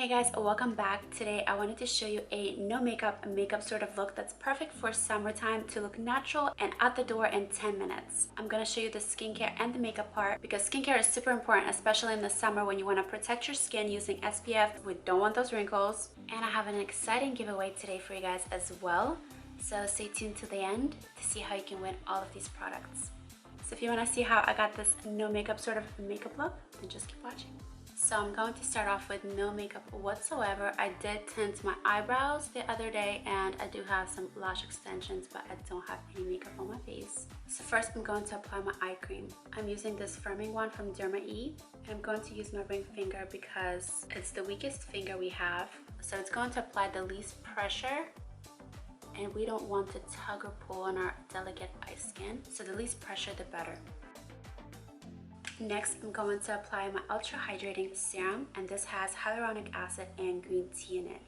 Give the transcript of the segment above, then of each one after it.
Hey guys, welcome back. Today I wanted to show you a no makeup sort of look that's perfect for summertime to look natural and out the door in 10 minutes. I'm going to show you the skincare and the makeup part because skincare is super important, especially in the summer when you want to protect your skin using SPF. We don't want those wrinkles. And I have an exciting giveaway today for you guys as well. So stay tuned to the end to see how you can win all of these products. So if you want to see how I got this no makeup sort of makeup look, then just keep watching. So I'm going to start off with no makeup whatsoever. I did tint my eyebrows the other day and I do have some lash extensions, but I don't have any makeup on my face. So first I'm going to apply my eye cream. I'm using this firming one from Derma and I'm going to use my ring finger because it's the weakest finger we have. So it's going to apply the least pressure and we don't want to tug or pull on our delicate eye skin. So the least pressure, the better. Next, I'm going to apply my Ultra Hydrating Serum, and this has hyaluronic acid and green tea in it.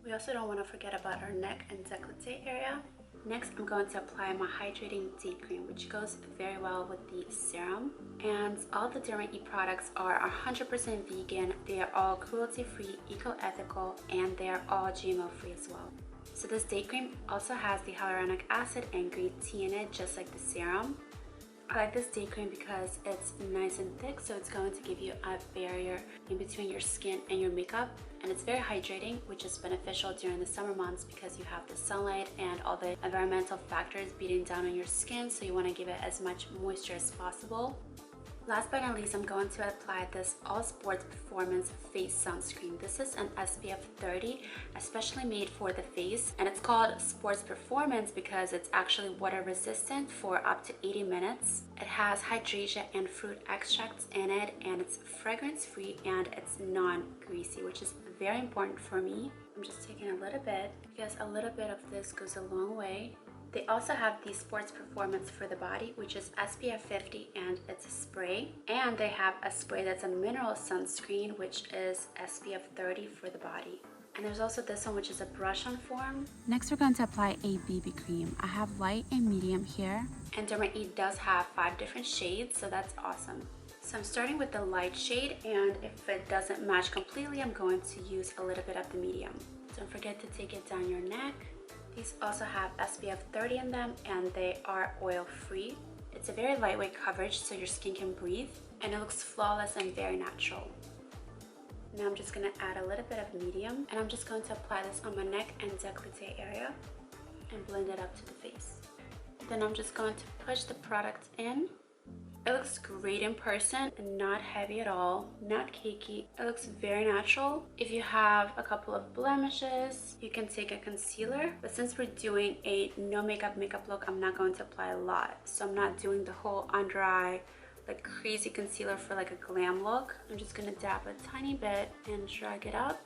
We also don't want to forget about our neck and décolleté area. Next, I'm going to apply my Hydrating Day Cream, which goes very well with the serum. And all the Derma products are 100% vegan. They are all cruelty-free, eco-ethical, and they are all GMO-free as well. So this day cream also has the hyaluronic acid and green tea in it, just like the serum. I like this day cream because it's nice and thick, so it's going to give you a barrier in between your skin and your makeup, and it's very hydrating, which is beneficial during the summer months because you have the sunlight and all the environmental factors beating down on your skin, so you want to give it as much moisture as possible. Last but not least, I'm going to apply this All Sports Performance Face Sunscreen. This is an SPF 30, especially made for the face, and it's called Sports Performance because it's actually water resistant for up to 80 minutes. It has hydration and fruit extracts in it, and it's fragrance free and it's non-greasy, which is very important for me. I'm just taking a little bit because a little bit of this goes a long way. They also have the Sports Performance for the body, which is SPF 50 and it's a spray. And they have a spray that's a mineral sunscreen, which is SPF 30 for the body. And there's also this one, which is a brush-on form. Next, we're going to apply a BB cream. I have light and medium here. And Derma does have 5 different shades, so that's awesome. So I'm starting with the light shade, and if it doesn't match completely, I'm going to use a little bit of the medium. Don't forget to take it down your neck. These also have SPF 30 in them and they are oil-free. It's a very lightweight coverage so your skin can breathe, and it looks flawless and very natural. Now I'm just going to add a little bit of medium, and I'm just going to apply this on my neck and décolleté area and blend it up to the face. Then I'm just going to push the product in. It looks great in person and not heavy at all, not cakey. It looks very natural. If you have a couple of blemishes, you can take a concealer. But since we're doing a no makeup look, I'm not going to apply a lot. So I'm not doing the whole under eye, like crazy concealer for like a glam look. I'm just gonna dab a tiny bit and drag it up.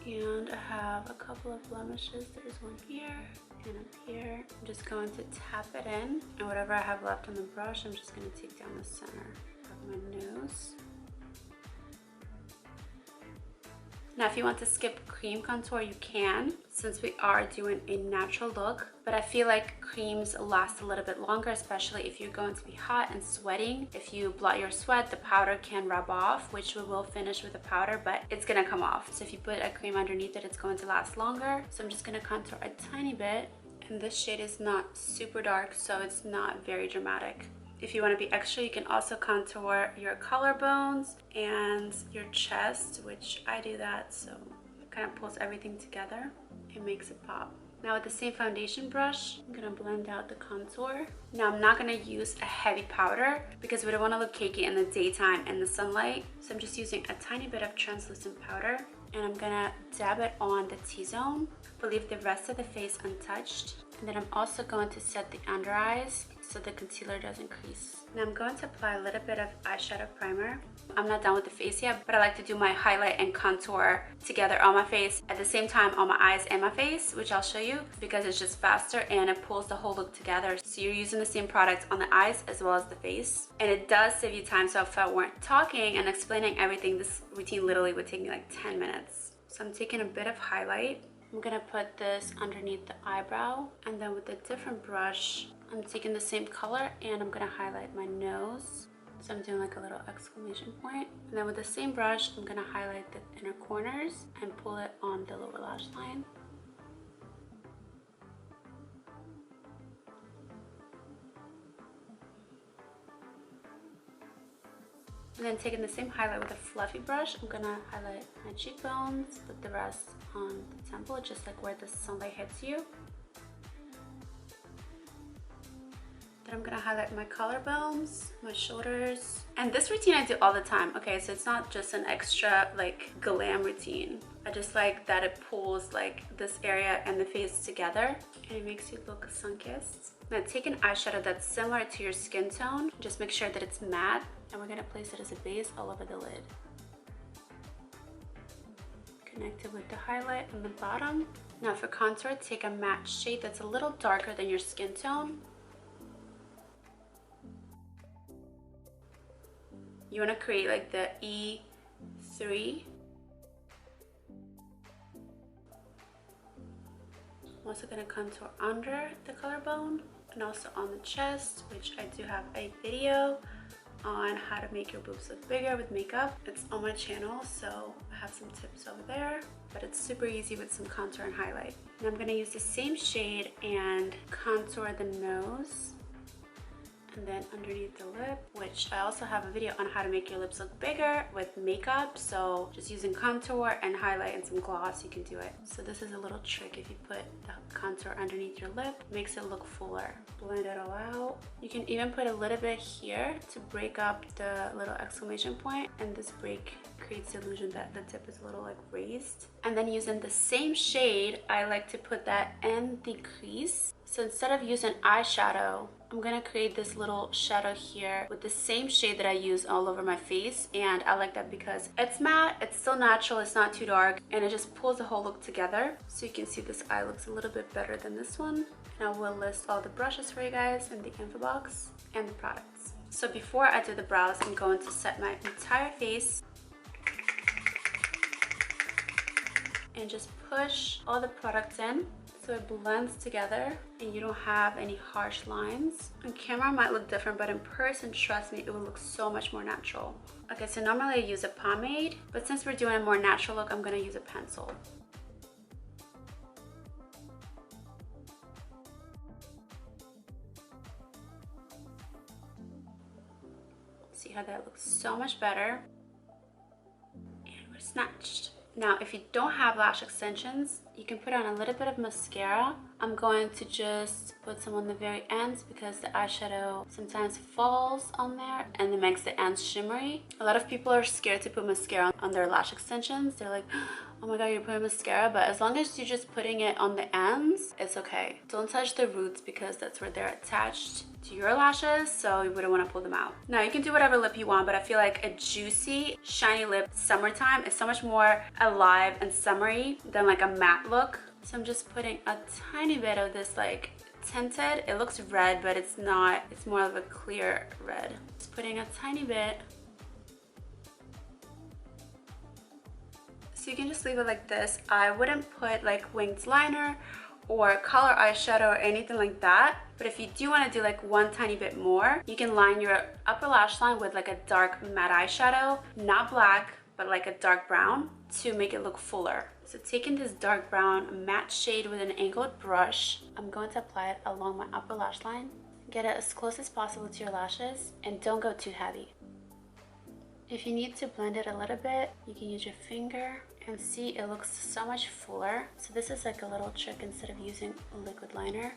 And I have a couple of blemishes. There's one here and up here. I'm just going to tap it in, and whatever I have left on the brush, I'm just going to take down the center of my nose. Now if you want to skip cream contour, you can, since we are doing a natural look, but I feel like creams last a little bit longer, especially if you're going to be hot and sweating. If you blot your sweat, the powder can rub off, which we will finish with the powder, but it's gonna come off. So if you put a cream underneath it, it's going to last longer. So I'm just gonna contour a tiny bit, and this shade is not super dark, so it's not very dramatic. If you want to be extra, you can also contour your collarbones and your chest, which I do that, so it kind of pulls everything together. It makes it pop. Now with the same foundation brush, I'm going to blend out the contour. Now I'm not going to use a heavy powder because we don't want to look cakey in the daytime in the sunlight. So I'm just using a tiny bit of translucent powder, and I'm going to dab it on the T-zone, but leave the rest of the face untouched. And then I'm also going to set the under eyes so the concealer doesn't crease. Now I'm going to apply a little bit of eyeshadow primer. I'm not done with the face yet, but I like to do my highlight and contour together on my face at the same time on my eyes and my face, which I'll show you because it's just faster and it pulls the whole look together. So you're using the same product on the eyes as well as the face, and it does save you time. So if I weren't talking and explaining everything, this routine literally would take me like 10 minutes. So I'm taking a bit of highlight. I'm gonna put this underneath the eyebrow, and then with a different brush, I'm taking the same color and I'm gonna highlight my nose. So I'm doing like a little exclamation point. And then with the same brush, I'm gonna highlight the inner corners and pull it on the lower lash line. And then taking the same highlight with a fluffy brush, I'm gonna highlight my cheekbones with the rest on the temple, just like where the sunlight hits you. Then I'm gonna highlight my collarbones, my shoulders. And this routine I do all the time. Okay, so it's not just an extra like glam routine. I just like that it pulls like this area and the face together and it makes you look sun-kissed. Now take an eyeshadow that's similar to your skin tone. Just make sure that it's matte and we're gonna place it as a base all over the lid. Connect it with the highlight on the bottom. Now for contour, take a matte shade that's a little darker than your skin tone. You want to create like the E3. I'm also going to contour under the collarbone and also on the chest, which I do have a video on how to make your boobs look bigger with makeup. It's on my channel, so I have some tips over there, but it's super easy with some contour and highlight. And I'm going to use the same shade and contour the nose. And then underneath the lip, which I also have a video on how to make your lips look bigger with makeup. So just using contour and highlight and some gloss, you can do it. So this is a little trick. If you put the contour underneath your lip, it makes it look fuller. Blend it all out. You can even put a little bit here to break up the little exclamation point, and this break creates the illusion that the tip is a little like raised. And then using the same shade, I like to put that in the crease. So instead of using eyeshadow, I'm gonna create this little shadow here with the same shade that I use all over my face. And I like that because it's matte, it's still natural, it's not too dark, and it just pulls the whole look together. So you can see this eye looks a little bit better than this one. And I will list all the brushes for you guys in the info box and the products. So before I do the brows, I'm going to set my entire face and just push all the products in so it blends together and you don't have any harsh lines. On camera it might look different, but in person, trust me, it will look so much more natural. Okay, so normally I use a pomade, but since we're doing a more natural look, I'm gonna use a pencil. See how that looks so much better? And we're snatched. Now, if you don't have lash extensions, you can put on a little bit of mascara. I'm going to just put some on the very ends because the eyeshadow sometimes falls on there and it makes the ends shimmery. A lot of people are scared to put mascara on their lash extensions. They're like, oh my god, you're putting mascara, but as long as you're just putting it on the ends, it's okay. Don't touch the roots because that's where they're attached to your lashes, so you wouldn't want to pull them out. Now you can do whatever lip you want, but I feel like a juicy, shiny lip summertime is so much more alive and summery than like a matte look. So I'm just putting a tiny bit of this like tinted, it looks red, but it's not, it's more of a clear red. Just putting a tiny bit. So you can just leave it like this. I wouldn't put like winged liner or color eyeshadow or anything like that, but if you do want to do like one tiny bit more, you can line your upper lash line with like a dark matte eyeshadow, not black, but like a dark brown to make it look fuller. So taking this dark brown matte shade with an angled brush, I'm going to apply it along my upper lash line. Get it as close as possible to your lashes and don't go too heavy. If you need to blend it a little bit, you can use your finger and see it looks so much fuller. So this is like a little trick instead of using a liquid liner.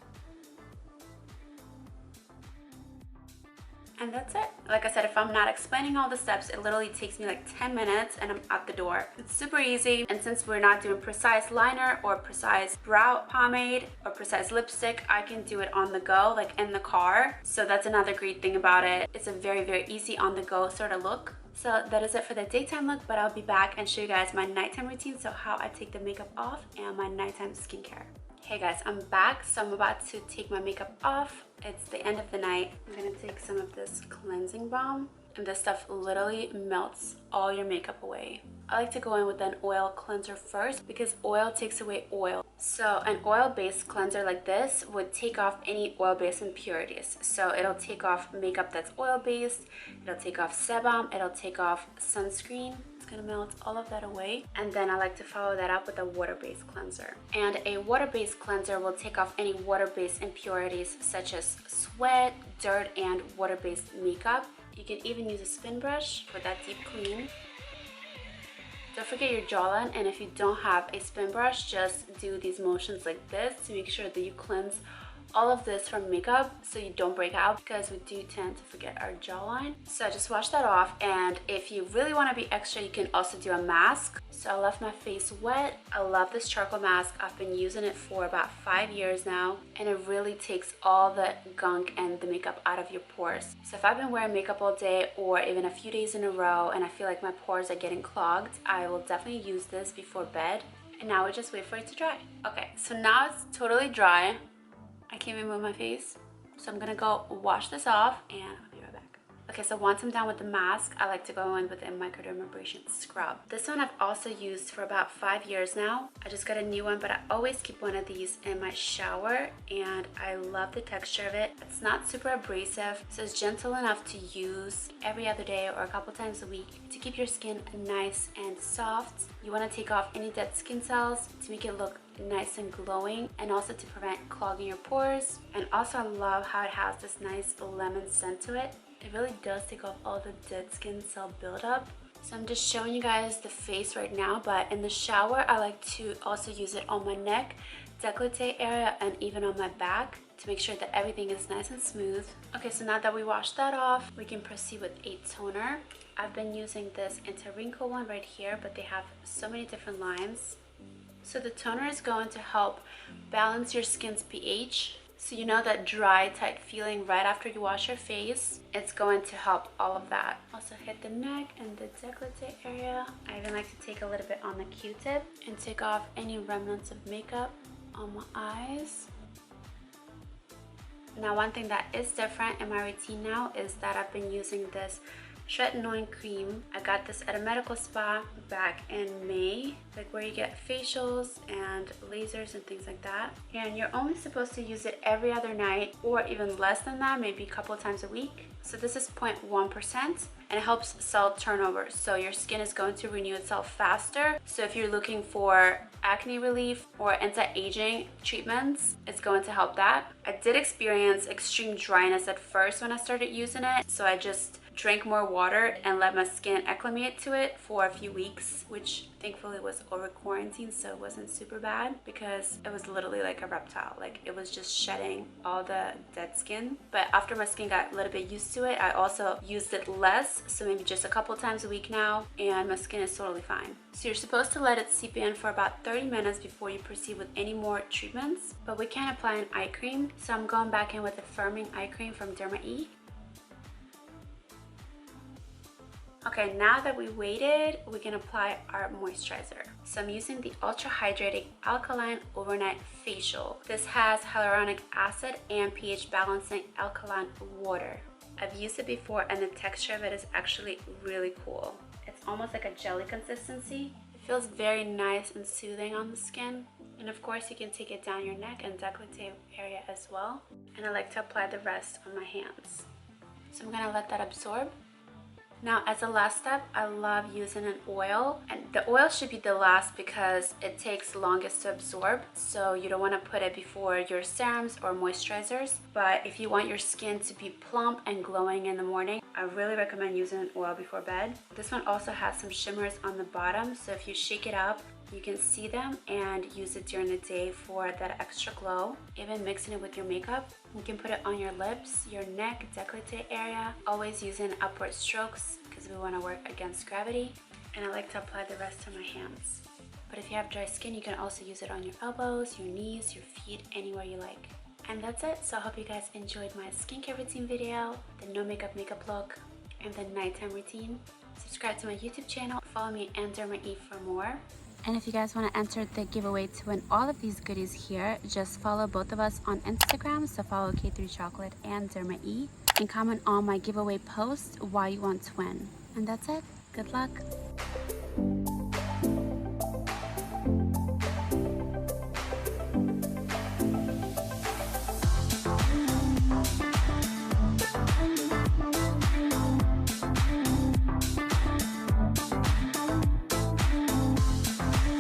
And that's it. Like I said, if I'm not explaining all the steps, it literally takes me like 10 minutes and I'm out the door. It's super easy. And since we're not doing precise liner or precise brow pomade or precise lipstick, I can do it on the go, like in the car. So that's another great thing about it. It's a very, very easy on the go sort of look. So that is it for the daytime look, but I'll be back and show you guys my nighttime routine, so how I take the makeup off and my nighttime skincare. Hey guys, I'm back. So I'm about to take my makeup off. It's the end of the night. I'm gonna take some of this cleansing balm, and this stuff literally melts all your makeup away. I like to go in with an oil cleanser first because oil takes away oil. So an oil-based cleanser like this would take off any oil-based impurities. So it'll take off makeup that's oil-based, it'll take off sebum, it'll take off sunscreen. It's gonna melt all of that away. And then I like to follow that up with a water-based cleanser. And a water-based cleanser will take off any water-based impurities such as sweat, dirt, and water-based makeup. You can even use a spin brush for that deep clean. Don't forget your jawline, and if you don't have a spin brush, just do these motions like this to make sure that you cleanse all of this from makeup so you don't break out, because we do tend to forget our jawline. So just wash that off, and if you really want to be extra, you can also do a mask. So I left my face wet. I love this charcoal mask. I've been using it for about 5 years now, and it really takes all the gunk and the makeup out of your pores. So if I've been wearing makeup all day or even a few days in a row and I feel like my pores are getting clogged, I will definitely use this before bed. And now we just wait for it to dry. Okay, so now it's totally dry. I can't even move my face, so I'm gonna go wash this off and I'll be right back. Okay, so once I'm done with the mask, I like to go in with a microdermabrasion scrub. This one I've also used for about 5 years now. I just got a new one, but I always keep one of these in my shower, and I love the texture of it. It's not super abrasive, so it's gentle enough to use every other day or a couple times a week to keep your skin nice and soft. You want to take off any dead skin cells to make it look nice and glowing, and also to prevent clogging your pores. And also I love how it has this nice lemon scent to it. It really does take off all the dead skin cell buildup. So I'm just showing you guys the face right now, but in the shower I like to also use it on my neck, décolleté area, and even on my back to make sure that everything is nice and smooth. Okay, so now that we washed that off, we can proceed with a toner. I've been using this anti-wrinkle one right here, but they have so many different lines. So the toner is going to help balance your skin's pH. So you know that dry, tight feeling right after you wash your face. It's going to help all of that. Also hit the neck and the décolleté area. I even like to take a little bit on the Q-tip and take off any remnants of makeup on my eyes. Now, one thing that is different in my routine now is that I've been using this tretinoin cream. I got this at a medical spa back in May, like where you get facials and lasers and things like that. And you're only supposed to use it every other night, or even less than that, maybe a couple of times a week. So this is 0.1%, and it helps cell turnover. So your skin is going to renew itself faster. So if you're looking for acne relief or anti-aging treatments, it's going to help that. I did experience extreme dryness at first when I started using it, so I just drank more water and let my skin acclimate to it for a few weeks, which thankfully was over quarantine, so it wasn't super bad, because it was literally like a reptile. Like, it was just shedding all the dead skin. But after my skin got a little bit used to it, I also used it less, so maybe just a couple times a week now, and my skin is totally fine. So you're supposed to let it seep in for about 30 minutes before you proceed with any more treatments. But we can apply an eye cream, so I'm going back in with a firming eye cream from Derma. Okay, now that we waited, we can apply our moisturizer. So I'm using the Ultra Hydrating Alkaline Overnight Facial. This has hyaluronic acid and pH balancing alkaline water. I've used it before, and the texture of it is actually really cool. It's almost like a jelly consistency. It feels very nice and soothing on the skin. And of course, you can take it down your neck and décolleté area as well. And I like to apply the rest on my hands. So I'm gonna let that absorb. Now, as a last step, I love using an oil, and the oil should be the last because it takes longest to absorb, so you don't want to put it before your serums or moisturizers. But if you want your skin to be plump and glowing in the morning, I really recommend using an oil before bed. This one also has some shimmers on the bottom, so if you shake it up, you can see them and use it during the day for that extra glow. Even mixing it with your makeup, you can put it on your lips, your neck, décolleté area. Always using upward strokes because we want to work against gravity. And I like to apply the rest to my hands. But if you have dry skin, you can also use it on your elbows, your knees, your feet, anywhere you like. And that's it. So I hope you guys enjoyed my skincare routine video, the no makeup look, and the nighttime routine. Subscribe to my YouTube channel, follow me and Derma for more. And if you guys want to enter the giveaway to win all of these goodies here, just follow both of us on Instagram. So follow K3Chocolate and Derma, and comment on my giveaway post why you want to win. And that's it. Good luck.